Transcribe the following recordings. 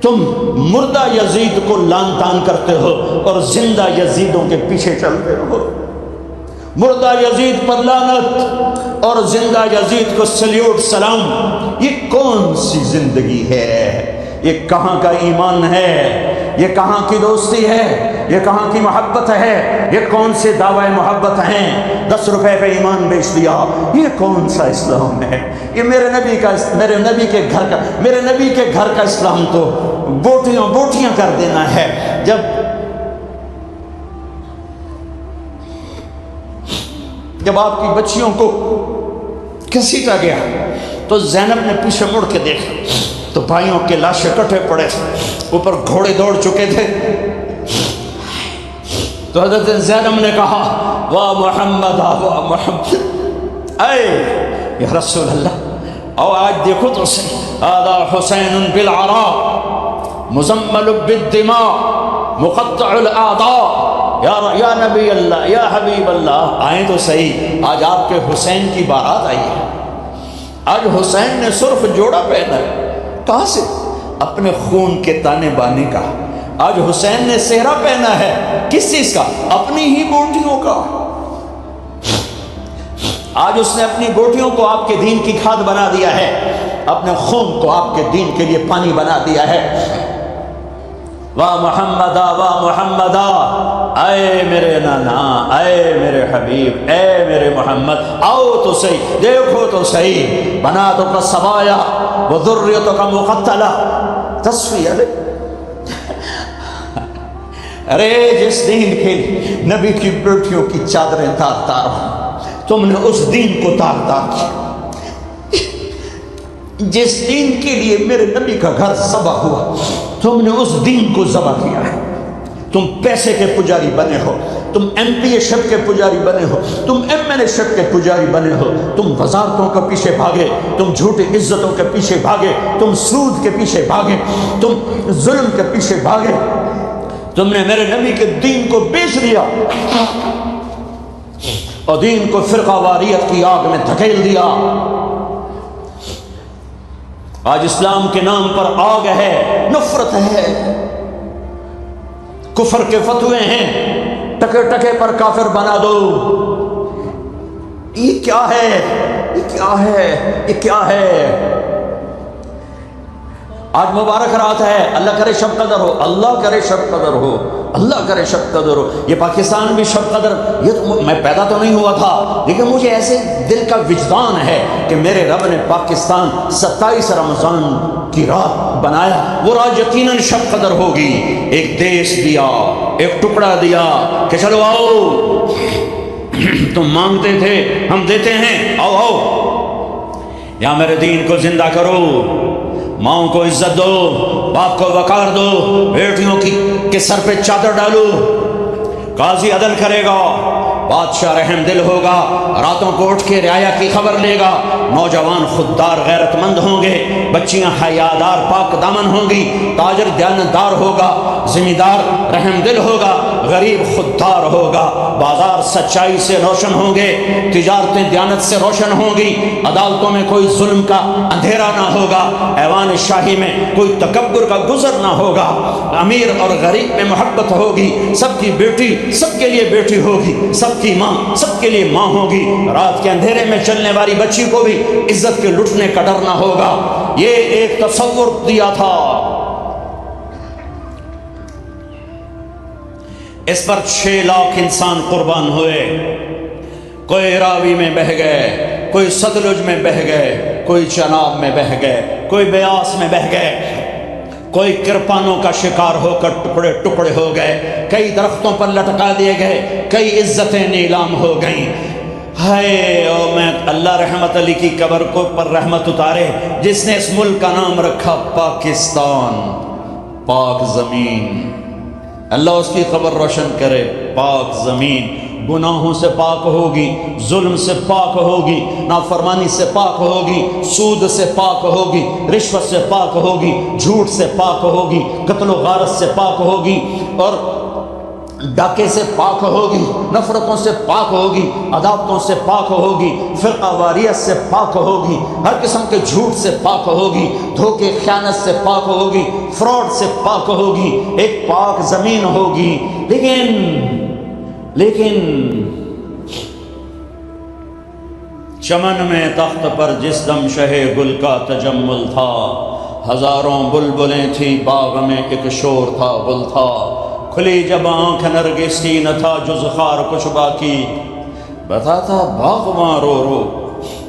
تم مردہ یزید کو لان تان کرتے ہو اور زندہ یزیدوں کے پیچھے چلتے ہو۔ مردہ یزید پر لعنت اور زندہ یزید کو سلیوٹ سلام۔ یہ کون سی زندگی ہے؟ یہ کہاں کا ایمان ہے؟ یہ کہاں کی دوستی ہے؟ یہ کہاں کی محبت ہے؟ یہ کون سے دعوی محبت ہیں؟ 10 روپے پہ ایمان بیچ دیا، یہ کون سا اسلام ہے؟ یہ میرے نبی کے گھر کا اسلام تو بوٹیاں کر دینا ہے۔ جب آپ کی بچیوں کو گھسیٹا گیا تو زینب نے پیچھے مڑ کے دیکھا تو بھائیوں کے لاشیں کٹے پڑے تھے، اوپر گھوڑے دوڑ چکے تھے۔ تو حضرت زینب نے کہا واہ محمد واہ محمد، اے یا رسول اللہ، او آج دیکھو تو صحیح، آدھا حسین بالعراء مزمل بالدماء مقطع الاعضاء، یا نبی اللہ یا حبیب اللہ، آئیں تو صحیح، آج آپ کے حسین کی بارات آئی ہے۔ آج حسین نے سرخ جوڑا پہنا ہے، کہاں سے؟ اپنے خون کے تانے بانے کا۔ آج حسین نے صحرا پہنا ہے، کس چیز کا؟ اپنی ہی بوٹیوں کا۔ آج اس نے اپنی بوٹیوں کو آپ کے دین کی کھاد بنا دیا ہے، اپنے خون کو آپ کے دین کے لیے پانی بنا دیا ہے۔ واہ محمد واہ محمد، اے میرے نانا، اے میرے حبیب، اے میرے محمد، آؤ تو صحیح، دیکھو تو صحیح، بناتوں کا سبایا و ذریتوں کا مقتلہ تصفیہ۔ ارے جس دین کے نبی کی بیٹیوں کی چادریں تار تار ہوں، تم نے اس دین کو تار تار کیا۔ جس دین کے لیے میرے نبی کا گھر ذبح ہوا، تم نے اس دین کو ذبح کیا ہے۔ تم پیسے کے پجاری بنے ہو، تم ایم پی اے شپ کے پجاری بنے ہو، تم ایم این اے شپ کے پجاری بنے ہو، تم وزارتوں کے پیچھے بھاگے، تم جھوٹی عزتوں کے پیچھے بھاگے، تم سود کے پیچھے بھاگے، تم ظلم کے پیچھے بھاگے، تم نے میرے نبی کے دین کو بیچ دیا اور دین کو فرقہ واریت کی آگ میں دھکیل دیا۔ آج اسلام کے نام پر آگ ہے، نفرت ہے، کفر کے فتوے ہیں، ٹکے ٹکے پر کافر بنا دو۔ یہ کیا ہے؟ یہ کیا ہے؟ یہ کیا ہے؟ آج مبارک رات ہے، اللہ کرے شب قدر ہو، اللہ کرے شب قدر ہو، اللہ کرے شب قدر ہو۔ یہ پاکستان بھی شب قدر، یہ تو میں پیدا تو نہیں ہوا تھا، لیکن مجھے ایسے دل کا وجدان ہے کہ میرے رب نے پاکستان 27 رمضان کی رات بنایا، وہ رات یقیناً شب قدر ہوگی۔ ایک دیش دیا، ایک ٹکڑا دیا کہ چلو آؤ، تم مانگتے تھے ہم دیتے ہیں، آؤ آؤ، یا میرے دین کو زندہ کرو، ماؤں کو عزت دو، باپ کو وقار دو، بیٹیوں کے سر پہ چادر ڈالو، قاضی عدل کرے گا، بادشاہ رحم دل ہوگا، راتوں کو اٹھ کے رعایا کی خبر لے گا، نوجوان خوددار غیرت مند ہوں گے، بچیاں حیادار پاک دامن ہوں گی، تاجر دیانتدار ہوگا، زمیندار رحم دل ہوگا، غریب خوددار ہوگا، بازار سچائی سے روشن ہوں گے، تجارتیں دیانت سے روشن ہوں گی، عدالتوں میں کوئی ظلم کا اندھیرا نہ ہوگا، ایوان شاہی میں کوئی تکبر کا گزر نہ ہوگا، امیر اور غریب میں محبت ہوگی، سب کی بیٹی سب کے لیے بیٹی ہوگی، سب کی ماں سب کے لیے ماں ہوگی، رات کے اندھیرے میں چلنے والی بچی کو بھی عزت کے لٹنے کا ڈر نہ ہوگا۔ یہ ایک تصور دیا تھا، اس پر 6 لاکھ انسان قربان ہوئے، کوئی راوی میں بہہ گئے، کوئی ستلج میں بہہ گئے، کوئی چناب میں بہہ گئے، کوئی بیاس میں بہہ گئے، کوئی کرپانوں کا شکار ہو کر ٹکڑے ٹکڑے ہو گئے، کئی درختوں پر لٹکا دیے گئے، کئی عزتیں نیلام ہو گئیں۔ ہائے او میں اللہ رحمت علی کی قبر کو پر رحمت اتارے، جس نے اس ملک کا نام رکھا پاکستان، پاک زمین، اللہ اس کی قبر روشن کرے۔ پاک زمین گناہوں سے پاک ہوگی، ظلم سے پاک ہوگی، نافرمانی سے پاک ہوگی، سود سے پاک ہوگی، رشوت سے پاک ہوگی، جھوٹ سے پاک ہوگی، قتل و غارت سے پاک ہوگی، اور ڈاکے سے پاک ہوگی، نفرتوں سے پاک ہوگی، عداوتوں سے پاک ہوگی، فرقہ واریت سے پاک ہوگی، ہر قسم کے جھوٹ سے پاک ہوگی، دھوکے خیانت سے پاک ہوگی، فراڈ سے پاک ہوگی، ایک پاک زمین ہوگی۔ لیکن چمن میں تخت پر جس دم شہ گل کا تجمل تھا، ہزاروں بلبلیں تھی باغ میں ایک شور تھا گل تھا، کھلی جب آنکھ نرگس کی نہ تھا جز خار کچھ باقی، بتاتا باغواں رو رو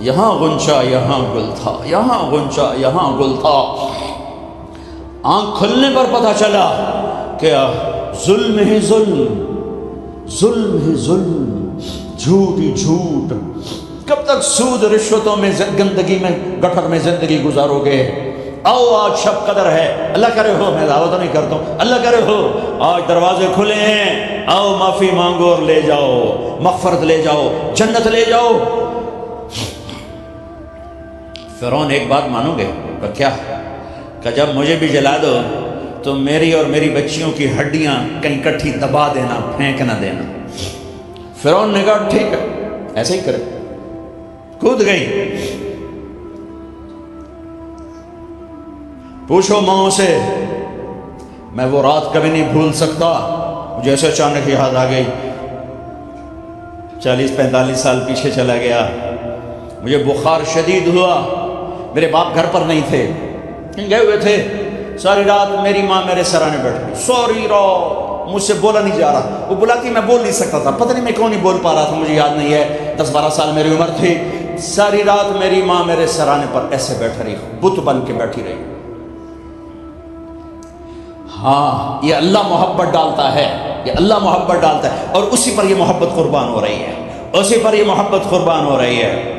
یہاں غنچہ یہاں گل تھا، یہاں غنچہ یہاں گل تھا۔ آنکھ کھلنے پر پتہ چلا کہ ظلم ہی ظلم، ظلم ہی ظلم، جھوٹ ہی جھوٹ۔ کب تک سود رشوتوں میں گندگی میں گٹر میں زندگی گزارو گے؟ آؤ آج شب قدر ہے، اللہ کرے ہو، میں دعوت نہیں کرتا ہوں، اللہ کرے ہو آج دروازے کھلے ہیں، آؤ معافی مانگو اور لے جاؤ، مغفرت لے جاؤ، جنت لے جاؤ۔ فرعون ایک بات مانو گے؟ کیا؟ کہ جب مجھے بھی جلا دو تو میری اور میری بچیوں کی ہڈیاں کہیں کٹھی دبا دینا، پھینک نہ دینا۔ فرعون نے کہا ٹھیک ہے، ایسے ہی کرے، کود گئی۔ پوچھو ماں سے، میں وہ رات کبھی نہیں بھول سکتا، مجھے ایسے اچانک یاد آ گئی، 40-45 سال پیچھے چلا گیا، مجھے بخار شدید ہوا، میرے باپ گھر پر نہیں تھے، گئے ہوئے تھے، ساری رات میری ماں میرے سرانے بیٹھ گئی، سوری رات، مجھ سے بولا نہیں جا رہا، وہ بلاتی میں بول نہیں سکتا تھا، پتہ نہیں میں کیوں نہیں بول پا رہا تھا، مجھے یاد نہیں ہے، 10-12 سال میری عمر تھی۔ ساری رات میری ماں میرے سرانے پر ایسے بیٹھ رہی، بت بن کے بیٹھی رہی۔ ہاں، یہ اللہ محبت ڈالتا ہے، یہ اللہ محبت ڈالتا ہے، اور اسی پر یہ محبت قربان ہو رہی ہے، اسی پر یہ محبت قربان ہو رہی ہے۔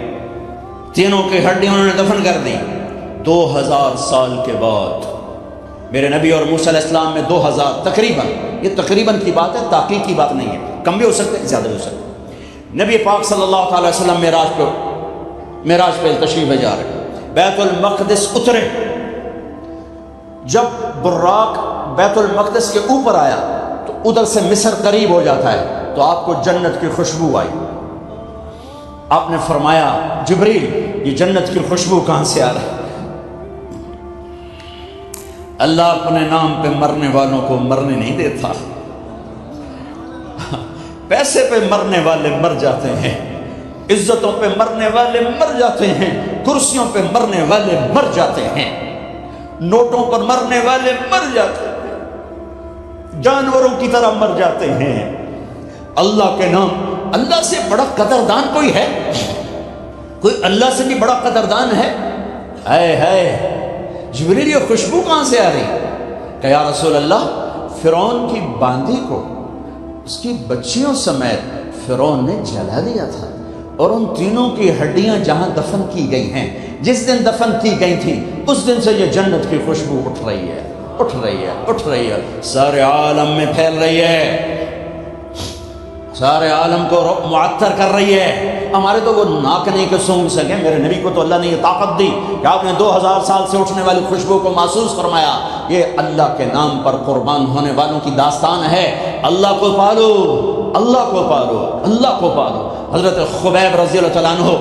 تینوں کی ہڈیاں انہوں نے دفن کر دی۔ 2000 سال کے بعد میرے نبی اور موسیٰ علیہ السلام میں 2000 تقریباً، یہ تقریباً کی بات ہے، تحقیق کی بات نہیں ہے، کم بھی ہو سکتے زیادہ بھی ہو سکتے۔ نبی پاک صلی اللہ علیہ وسلم معراج پہ تشریف لے جا رہے، بیت المقدس اترے، جب براق بیت المقدس کے اوپر آیا تو ادھر سے مصر قریب ہو جاتا ہے، تو آپ کو جنت کی خوشبو آئی۔ آپ نے فرمایا جبریل یہ جنت کی خوشبو کہاں سے آ رہی ہے؟ اللہ اپنے نام پہ مرنے والوں کو مرنے نہیں دیتا، پیسے پہ مرنے والے مر جاتے ہیں، عزتوں پہ مرنے والے مر جاتے ہیں، کرسیوں پہ مرنے والے مر جاتے ہیں، نوٹوں پر مرنے والے مر جاتے ہیں، جانوروں کی طرح مر جاتے ہیں۔ اللہ کے نام، اللہ سے بڑا قدردان کوئی ہے؟ کوئی اللہ سے بھی بڑا قدردان ہے؟ ہے جبریل یہ خوشبو کہاں سے آ رہی؟ کہ یا رسول اللہ، فرعون کی باندی کو اس کی بچیوں سمیت فرعون نے جلا دیا تھا، اور ان تینوں کی ہڈیاں جہاں دفن کی گئی ہیں، جس دن دفن کی گئی تھی اس دن سے یہ جنت کی خوشبو اٹھ رہی ہے، اٹھ رہی ہے، اٹھ رہی ہے، سارے عالم میں پھیل رہی ہے، سارے عالم کو معطر کر رہی ہے۔ ہمارے تو وہ ناک نہیں کہ سونگ سکیں، میرے نبی کو تو اللہ نے یہ طاقت دی کہ آپ نے 2000 سال سے اٹھنے والی خوشبو کو محسوس فرمایا۔ یہ اللہ کے نام پر قربان ہونے والوں کی داستان ہے۔ اللہ کو پالو، اللہ کو پالو، اللہ کو پالو۔ حضرت خبیب رضی اللہ تعالیٰ عنہ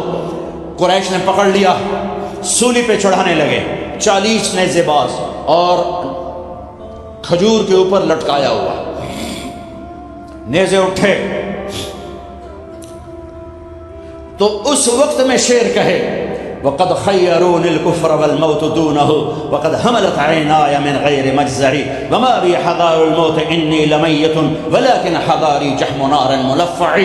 قریش نے پکڑ لیا، سولی پہ چڑھانے لگے، 40 نیزے باز اور کھجور کے اوپر لٹکایا ہوا، نیزے اٹھے تو اس وقت میں شعر کہے وَقَدْ خَيَّرُونِ الْكُفْرَ وَالْمَوْتُ دُونَهُ وَقَدْ حَمَلَتْ عَيْنَايَ مِنْ غَيْرِ مَجْزَرِ وَمَا بِي حَضَارُ الْمَوْتِ إِنِّي لَمَيِّتٌ وَلَكِنْ حَضَارِي جَحْمُ نَارٍ مُلَفَّعِ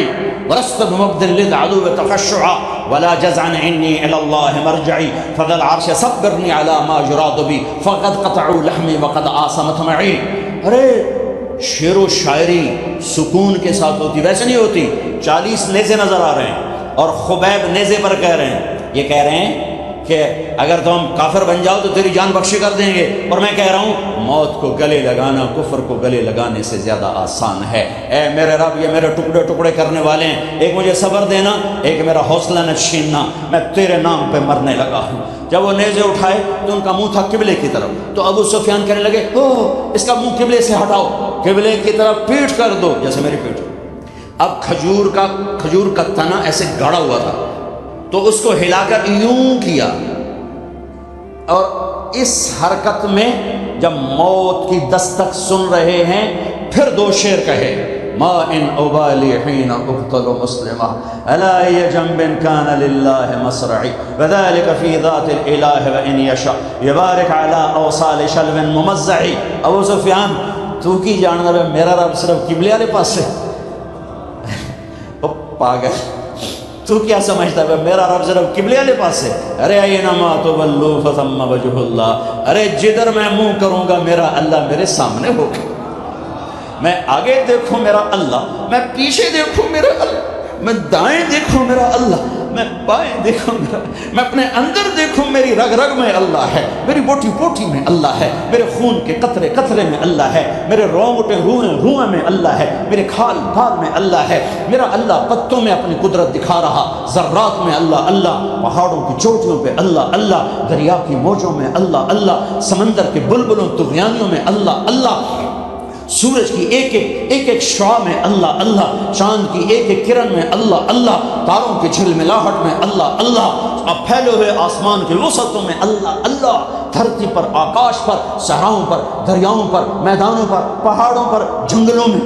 وَلَسْتُ بِمُبْدٍ لِلْعَدُوِّ تَخَشُّعًا وَلَا جَزْعًا إِنِّي إِلَى اللَّهِ مَرْجِعِي فَذَا الْعَرْشِ صَبِّرْنِي عَلَى مَا يُرَادُ بِي فَقَدْ قَطَعُوا لَحْمِي وَقَدْ آسَمَتْ مَعِي۔ ارے شعر و شاعری سکون کے ساتھ ہوتی، ویسے نہیں ہوتی۔ 40 نیزے نظر آ رہے ہیں اور خبیب نیزے پر کہہ رہے ہیں، یہ کہہ رہے ہیں کہ اگر تم کافر بن جاؤ تو تیری جان بخشی کر دیں گے، اور میں کہہ رہا ہوں موت کو گلے لگانا کفر کو گلے لگانے سے زیادہ آسان ہے۔ اے میرے رب، یہ میرے ٹکڑے ٹکڑے کرنے والے ہیں، ایک مجھے صبر دینا، ایک میرا حوصلہ نہ چھیننا، میں تیرے نام پہ مرنے لگا ہوں۔ جب وہ نیزے اٹھائے تو ان کا منہ تھا قبلے کی طرف، تو ابو سفیان کہنے لگے اس کا منہ قبلے سے ہٹاؤ، قبلے کی طرف پیٹ کر دو، جیسے میری پیٹ۔ اب کھجور کا تنا ایسے گاڑا ہوا تھا، تو اس کو ہلا کر یوں کیا، اور اس حرکت میں جب موت کی دستک سن رہے ہیں پھر دو شعر کہے، ما ان ابالی حین اقتل مسلما الا ای جنب کان للہ مصرعی وذلک فی ذات الالہ وان یشاء یبارک علی اوصال شلو ممزعی۔ ابو سفیان تو کی جاننا ہے میرا رب صرف قبلے والے پاس سے؟ پاگل، تو کیا سمجھتا ہے میرا رب صرف قبلے والے پاس سے؟ ارے اینما تولوا فثم وجہ اللہ، ارے جدھر میں منہ کروں گا میرا اللہ میرے سامنے ہوگا۔ میں آگے دیکھوں میرا اللہ، میں پیچھے دیکھوں میرا اللہ، میں دائیں دیکھوں میرا اللہ، میں بائیں دیکھوں میرا، میں اپنے اندر دیکھوں میری رگ رگ میں اللہ ہے، میری بوٹی بوٹی میں اللہ ہے، میرے خون کے قطرے قطرے میں اللہ ہے، میرے رونگٹے روئیں میں اللہ ہے، میرے کھال بھال میں اللہ ہے، میرا اللہ پتوں میں اپنی قدرت دکھا رہا، ذرات میں اللہ اللہ، پہاڑوں کی چوٹیوں پہ اللہ اللہ، دریا کی موجوں میں اللہ اللہ، سمندر کے بلبلوں طغیانیوں میں اللہ اللہ، سورج کی ایک ایک شعاع میں اللہ اللہ، چاند کی ایک ایک کرن میں اللہ اللہ، تاروں کی جھلملاہٹ میں اللہ اللہ، اب پھیلے ہوئے آسمان کے وسعتوں میں اللہ اللہ، دھرتی پر، آکاش پر، صحراؤں پر، دریاؤں پر، میدانوں پر، پہاڑوں پر، جنگلوں میں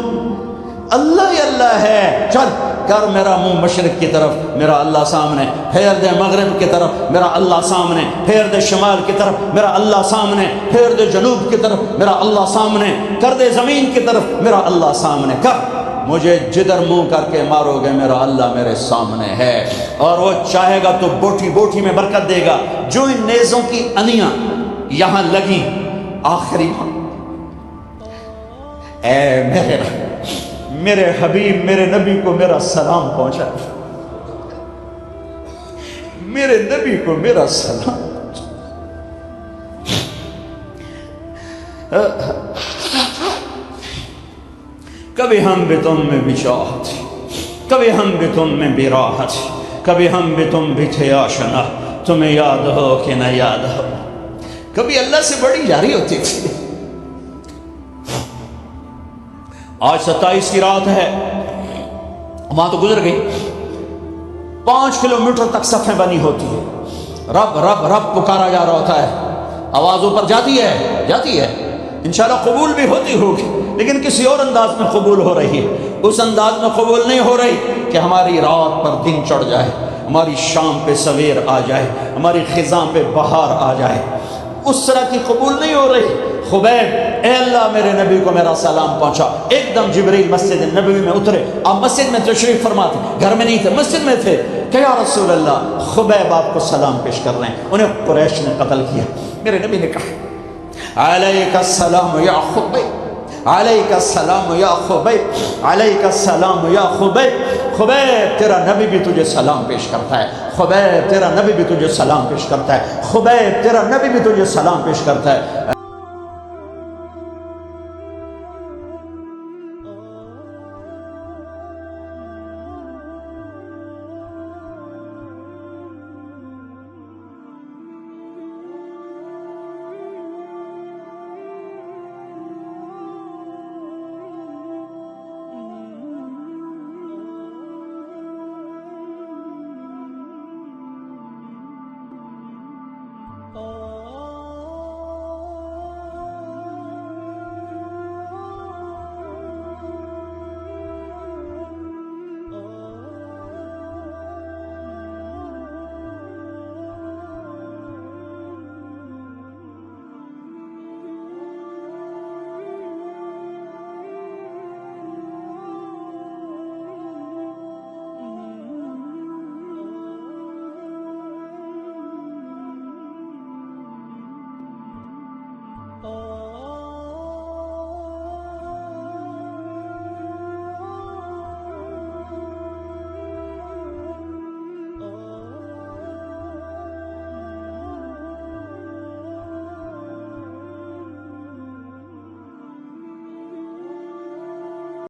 اللہ ہی اللہ ہے۔ چل کر میرا منہ مشرق کی طرف، میرا اللہ سامنے، پھیر دے مغرب کی طرف، میرا اللہ سامنے، پھیر دے شمال کی طرف، میرا اللہ سامنے، پھیر دے جنوب کی طرف، میرا اللہ سامنے، کر دے زمین کی طرف، میرا اللہ سامنے کر، مجھے جدھر منہ کر کے مارو گے میرا اللہ میرے سامنے ہے، اور وہ چاہے گا تو بوٹی بوٹی میں برکت دے گا۔ جو ان نیزوں کی انیاں یہاں لگی آخری اے میرے حبیب میرے نبی کو میرا سلام پہنچا، میرے نبی کو میرا سلام۔ کبھی ہم بھی تم میں بھی چاہت، کبھی ہم بھی تم میں بھی راحت، کبھی ہم بھی تم بھی تھے آشنا، تمہیں یاد ہو کہ نہ یاد ہو۔ کبھی اللہ سے بڑی یاری ہوتی تھی۔ آج 27 کی رات ہے، وہاں تو گزر گئی، 5 کلومیٹر تک صفیں بنی ہوتی ہے، رب رب رب پکارا جا رہا ہوتا ہے، آواز اوپر جاتی ہے، انشاءاللہ قبول بھی ہوتی ہوگی، لیکن کسی اور انداز میں قبول ہو رہی ہے، اس انداز میں قبول نہیں ہو رہی کہ ہماری رات پر دن چڑھ جائے، ہماری شام پہ سویر آ جائے، ہماری خزاں پہ بہار آ جائے، اس طرح کی قبول نہیں ہو رہی۔ خبیب اے اللہ میرے نبی کو میرا سلام پہنچا۔ ایک دم جبریل مسجد نبوی میں اترے، آپ مسجد میں تشریف فرما تھے، گھر میں نہیں تھے، مسجد میں تھے، کہ یا رسول اللہ خبیب آپ کو سلام پیش کر رہے ہیں، انہیں قریش نے قتل کیا۔ میرے نبی نے کہا علیک السلام یا خبیب، علیک السلام یا خبیب، علیک السلام یا خبیب، خبیب تیرا نبی بھی تجھے سلام پیش کرتا ہے، خبیب تیرا نبی بھی تجھے سلام پیش کرتا ہے، خبیب تیرا نبی بھی تجھے سلام پیش کرتا ہے۔